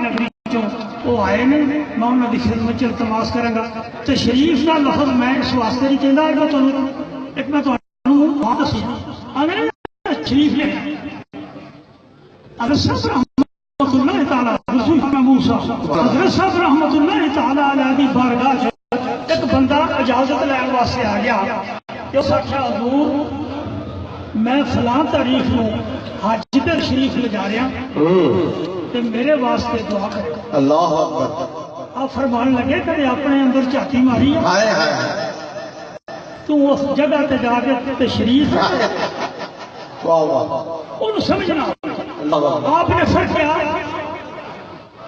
نگری چوں وہ آئے نے میں انہوں کی خدمت چ التماس کروں گا تو شریف کا لفظ میں اس واسطے نہیں کہنا کہ تمہیں ایک میں تمہیں دسی شریف نے حضرت صاحب رحمۃ اللہ تعالیٰ حضرت صاحب رحمۃ اللہ تعالیٰ علیہ دی بارگاہ ایک بندہ اجازت لین واسطے آ گیا کہ اس آخیا حضور میں فلاں تاریخ کو حج پہ شریف لے جا رہا تے میرے واسطے دعا کرو. اللہ اکبر. آپ فرمان لگے کبھی اپنے اندر جھاتی ماری تو اس جگہ تے جا کے تشریف ان سمجھنا آپ نے فرق کیا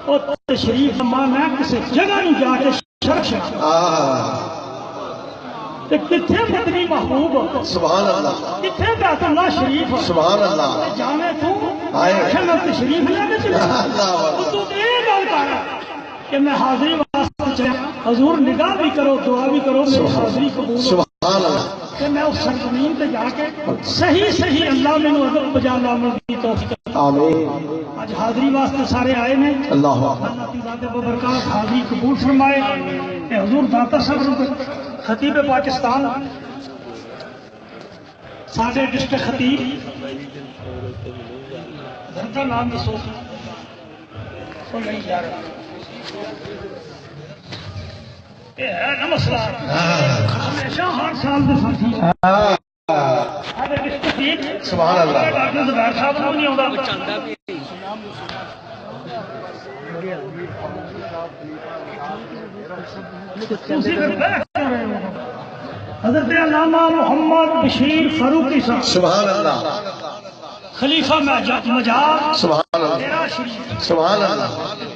اور تشریف مانا کسی جگہ نہیں جا کے شرک کتنے مدنی محبوب سبحان اللہ کتنے بیت اللہ شریف سبحان اللہ جانے تو تشریف لے کے چلے تو یہ گل کر کہ میں حاضری واسطے چلا حضور نگاہ بھی کرو دعا بھی کرو میری حاضری قبول سبحان اللہ کہ میں اس سرزمین پہ جا کے صحیح اللہ میں ادب بجا لامن کی توفیق. آمین. آج حاضری واسطے سارے آئے ہیں. اللہ برکات حاضری قبول فرمائے. حضور داتا صاحب خطیب پاکستان سارے ڈسٹرکٹ خطیب کا نام دسو نہیں یار یہ ہے نا مسئلہ ہمیشہ ہر سال کے ساتھی سبحان اللہ. ڈاکٹر زبیر صاحب کو نہیں آتا حضرت علامہ محمد بشیر فاروقی صاحب سبحان اللہ. خلیفہ مجاز سبحان اللہ. سبحان اللہ.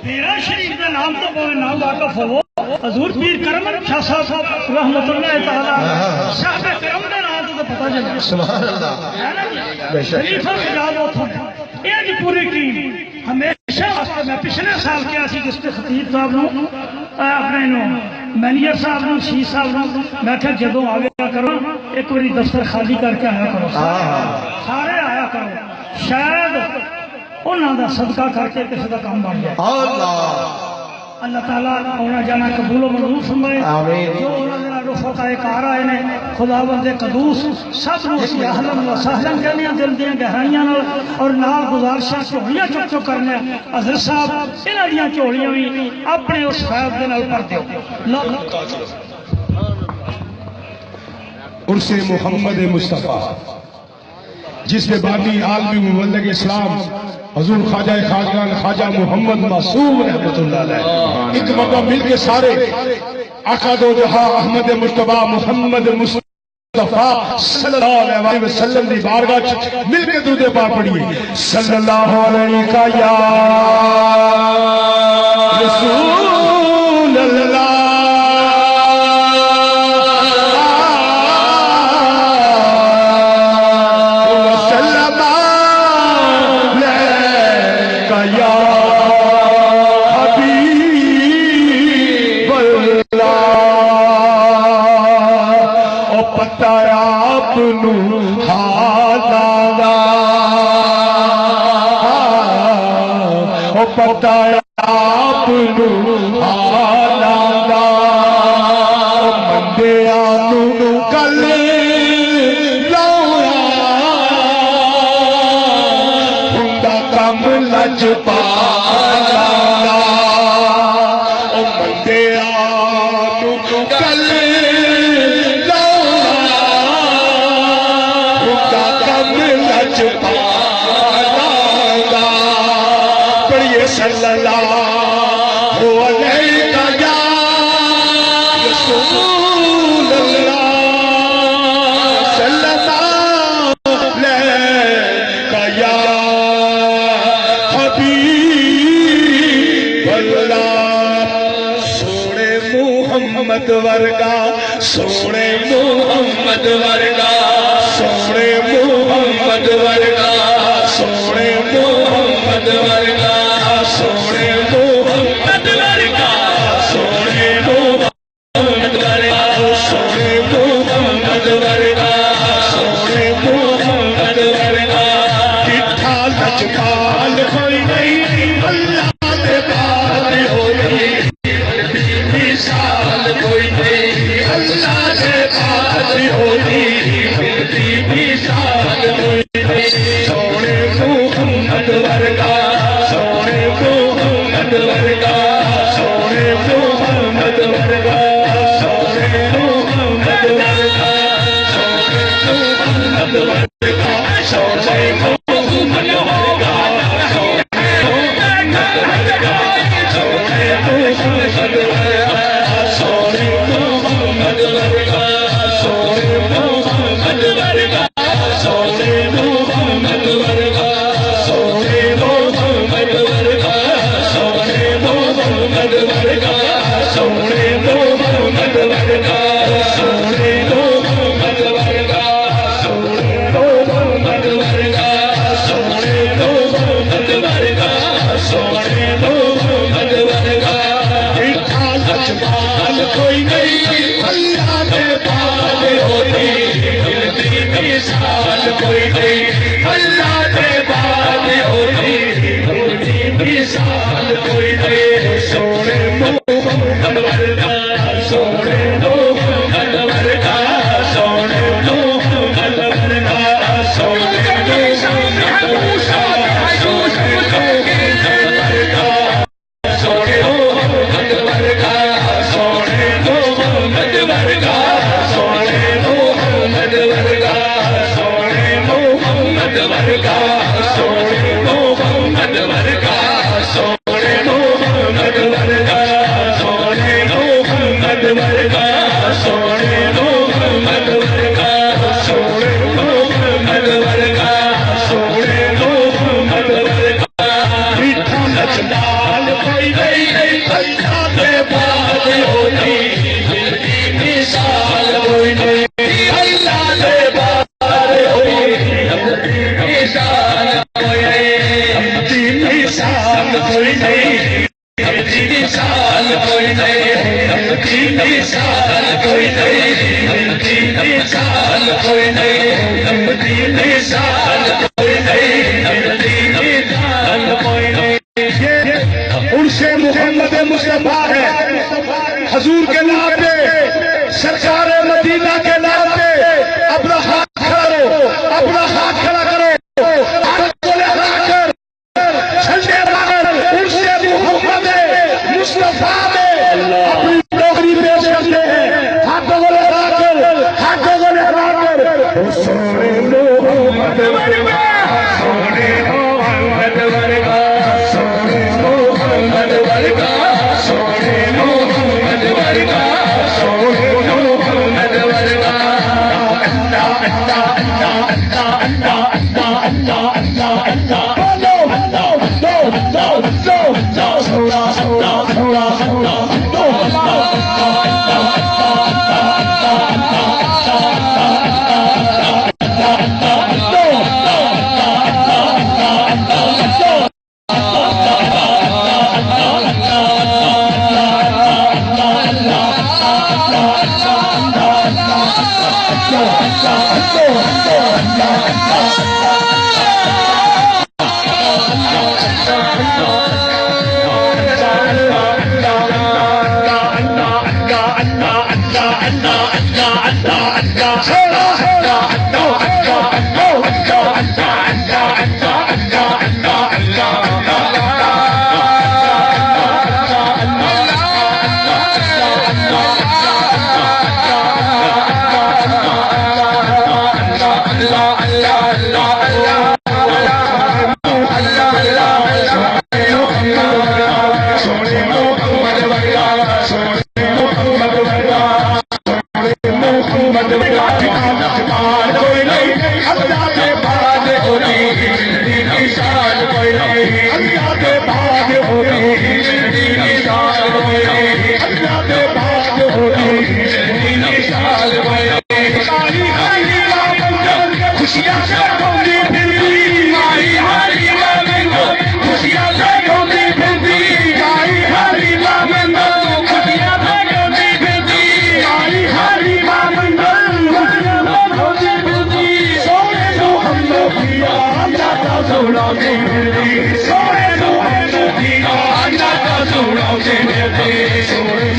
تیرا شریف کا نام تو نام واقف ہو حضور پیر کرم شاہ صاحب رحمۃ اللہ تعالیٰ صاحب کرم کا نام تو پتا چل گیا. سبحان اللہ. خلیفہ مجاز یہ جی پوری کی ہمیشہ میں پچھلے سال کیا سی جس کے خطیب صاحب اپنے مینیجر صاحب نے شیخ صاحب نے میں کہ جدو آ گیا کرو ایک باری دفتر خالی کر کے آیا کرو سارے آیا کرو شاید انہوں کا صدقہ کر کے کسی کا کام بن جائے. اللہ تعالیٰ آنا جانا قبول و منظور فرمائے. جو انہوں نے رفقائے کار آئے نے خدا بند قدوس سب نو اسی اہلن و سہلن کہنے دل دیا گہرائیاں اور نال گزارشاں چوڑیاں چک چک کرنے حضرت صاحب انہاں دیاں چوڑیاں بھی اپنے اس فیض دے نال پڑھ دیو. عرس محمد مصطفیٰ جس میں بانی عالمی مبلغ اسلام حضور خواجہ خاجگان خواجہ محمد معصوم رحمۃ اللہ علیہ ایک مرتبہ مل کے سارے آقا دو جہاں احمد مجتبیٰ محمد مصطفیٰ صلی اللہ علیہ وسلم دی بارگاہ مل کے درود پاک پڑھیے. صلی اللہ علیہ یا رسول اللہ پتایا آپ مندیا کل ہوں کم لج پا مندیا کل کم لج پا صلی اللہ علیہ یا رسول اللہ صلی اللہ علیہ یا حبیب اللہ. سونے محمد ورگا سونے محمد ورگا سونے محمد ورگا سونے محمد ورگا سونے محمد ورگا سونے محمد ورگا سونے محمد ورگا سونے محمد ورگا کٹھا لجپال کوئی نہیں اللہ دے ورگا سونے محمد ورگا سونے محمد ورگا سونے محمد ورگا سونے محمد ورگا سونے محمد ورگا سونے محمد ورگا سونے محمد ورگا سونے محمد ورگا سونے محمد ورگا سونے محمد ورگا سونے محمد ورگا سونے محمد ورگا سونے محمد ورگا سونے محمد ورگا سونے محمد ورگا سونے محمد ورگا میٹھا لجپال کوئی نہیں اللہ کے بعد ہوتی ملتی مثال کوئی نہیں اللہ کے بعد ہوتی ملتی مثال کوئی نہیں سونے محمد ورگا سونے محمد ورگا سونے محمد ورگا سونے محمد ورگا سونے محمد ورگا سونے محمد ورگا سونے محمد ورگا سونے محمد ورگا سونے محمد ورگا سونے محمد ورگا سونے محمد ورگا سونے محمد ورگا سونے محمد ورگا سونے محمد ورگا میٹھا لجپال کوئی نہیں اللہ کے بعد ہوتی ملتی مثال کوئی نہیں اللہ کے بعد ہوتی ملتی مثال کوئی نہیں ملتی مثال کوئی نہیں ملتی مثال کوئی نہیں ملتی مثال کوئی نہیں ملتی مثال کوئی نہیں ملتی مثال کوئی نہیں ملتی مثال کوئی نہیں ان سے محمد مصطفیٰ ہے حضور کے نام پہ سرکار مدینہ کے نام پہ اپنا ہاتھ کھڑا کرو اپنا ہاتھ کھڑا کرو ہاتھ کو لہرا کر جھنڈے مار ان سے محمد مصطفیٰ میں اپنی ڈوگری پیش کرتے ہیں ہاتھوں کو لہرا کر ہاتھوں کو لہرا کر سونے محمد ورگا سونے محمد ورگا سونے محمد ورگا سونے محمد ورگا سونے محمد ورگا اللہ اللہ اللہ اللہ اللہ اللہ اللہ اللہ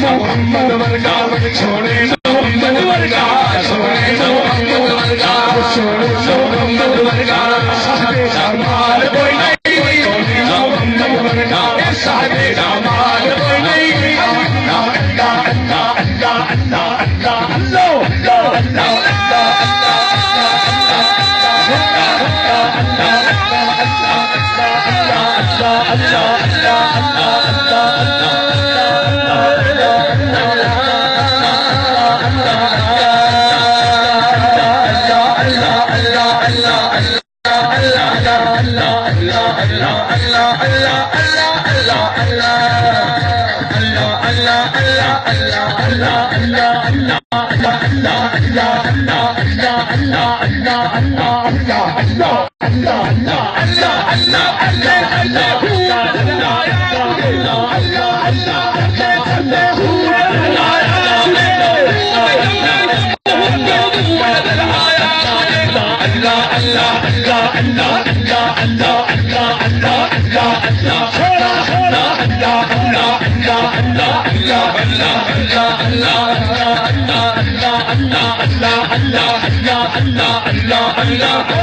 محمد ورگا سونے محمد ورگا سونے محمد ورگا سونے محمد ورگا سارے سرمار کوئی نہیں سونے محمد ورگا صاحب جمال کوئی نہیں اللہ اللہ اللہ اللہ اللہ اللہ اللہ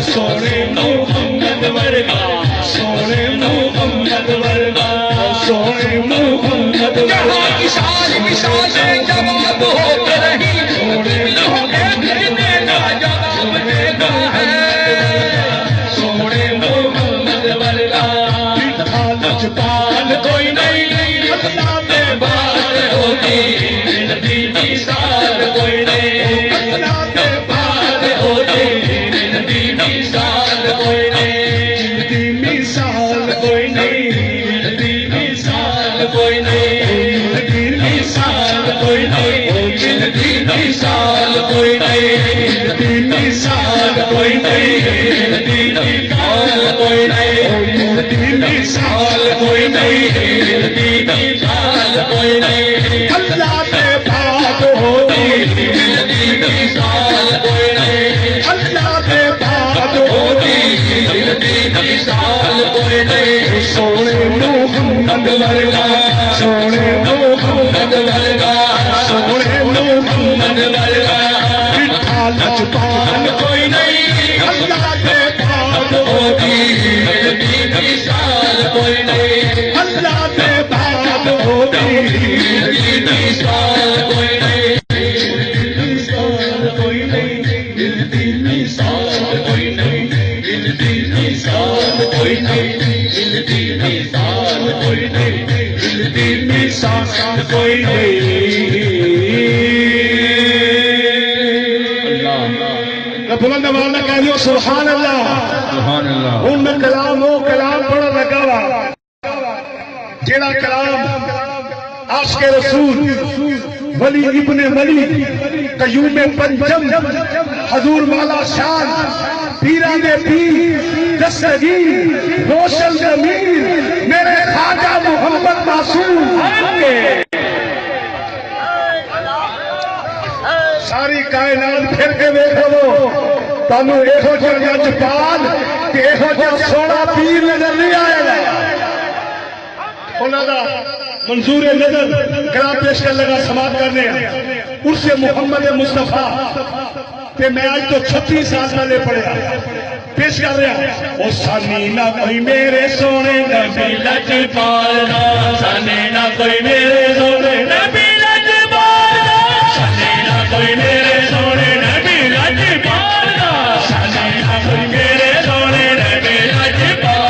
سونے محمد ورگا سونے محمد لجپال کوئی نہیں اللہ میں بار ہوگی ملتی مثال کوئی نہیں اللہ میں بار ہوگی ملتی مثال کوئی نہیں ملتی مثال کوئی نہیں ملتی مثال کوئی نہیں ملتی مثال کوئی نہیں ملتی مثال کوئی نہیں ملتی مثال کوئی نہیں ملتی مثال کوئی نہیں ملتی مثال کوئی نہیں ملتی مثال کوئی نہیں اللہ کے بعد ہوگی ملتی مثال کوئی نہیں اللہ کے بعد ہوگی ملتی مثال کوئی نہیں سونے محمد ورگا سونے محمد ورگا سونے محمد ورگا مٹھا لجپال کوئی نہیں اللہ کے بعد ہوگی ملتی مثال کوئی نہیں اللہ کے بعد ہوگی ملتی مثال کوئی نہیں مثال کوئی نہیں ملتی مثال کوئی نہیں ملتی مثال کوئی نہیں ملتی مثال کوئی نہیں ملتی مثال کوئی نہیں بلند آواز کہہ دیو سبحان اللہ سبحان اللہ ان میں کلام ہو کلام بڑا لگا ہوا جیڑا کلام عاشق رسول ولی ابن ولی قیوم پنجم حضور مولا شان پیران دے پیر دستگیر روشن ضمیر میرے خواجہ محمد معصوم ساری کائنات پھر کے دیکھو تانوں یہو جہا لجپال تے یہو جہا سونا پیر نظر نہیں آئے گا انہاں دا منظور نظر کلام پیش کر لگا سماعت کرنے عرس محمد مصطفیٰ تے میں آج تو 36 سال پہلے پڑھیا پیش کر رہا او سانی نہ کوئی میرے سونے نبی لجپال سانی نہ کوئی میرے سونے نبی لجپال سانی نہ کوئی میرے سونے نبی لجپال سانی نہ کوئی میرے سونے نبی لجپال